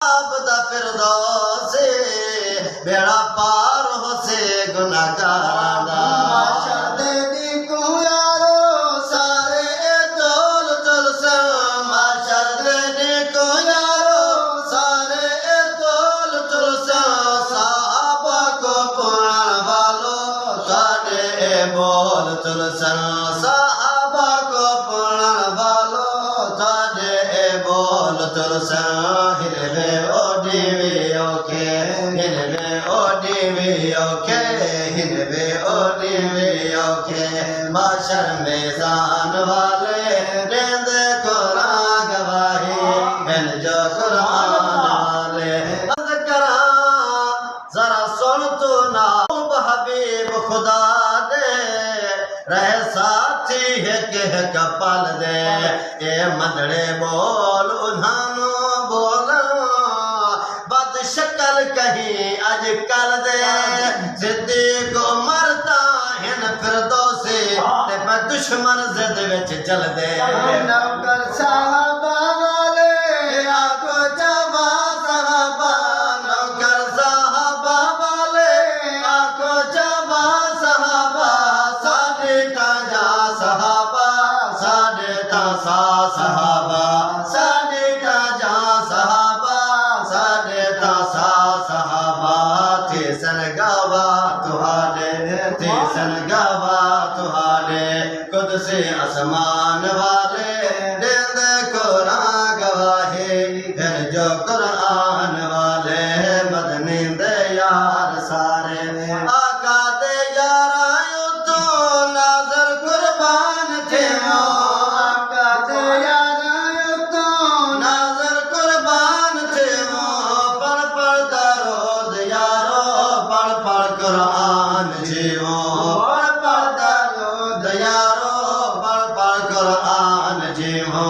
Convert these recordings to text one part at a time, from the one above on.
आपदा फिरदौसे बेड़ा पार हो से गुनाहगार माशदे दी को यारो सारे तोल तोल से माशदे दी को यारो सारे तोल तोल से साहबा को पुराण वालो साडे बोल तोल से साहबा को पुराण वालो साडे बोल तोल से हिलवे ओडीवी ओके हिलवे ओडीवी ओके हिलवे ओडीवी ओके माशर में जान वाले रेंद कुरान गवाही मिल जो कुरान वाले करा जरा सुन तो ना हबीब खुदा दे रहे साथी है के कपाल दे ए मंदड़े बोल उन्हानो बोल बद शक्ल कहीं अज कल दे जिद्दी को मरता हिन फिरदौसी ते मैं दुश्मन जिद विच चल दे नौकर साहबा वाले आको जवा साहबा नौकर साहबा वाले आको जवा साहबा साडे ताजा साहबा साडे तासा साहबा साडे ताजा साहबा साडे तासा साहबा थे सन गावा तुहाडे थे सन गावा तुहाडे खुद से आसमान वाले देंद कुरान गवाहे फिर जो कुरान वाले मदनी दे यार सारे आका दे यारा तो नाजर कुर्बान थे वो आका दे यारा तो नाजर कुर्बान थे वो पढ़ पढ़ दरोद यारो पढ़ पढ़ कुरान जीवो पढ़ पढ़ दरोद यारो पढ़ पढ़ कुरान जीवो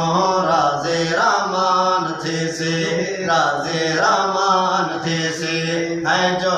राजे रामान थे से राजे रामान थे से है जो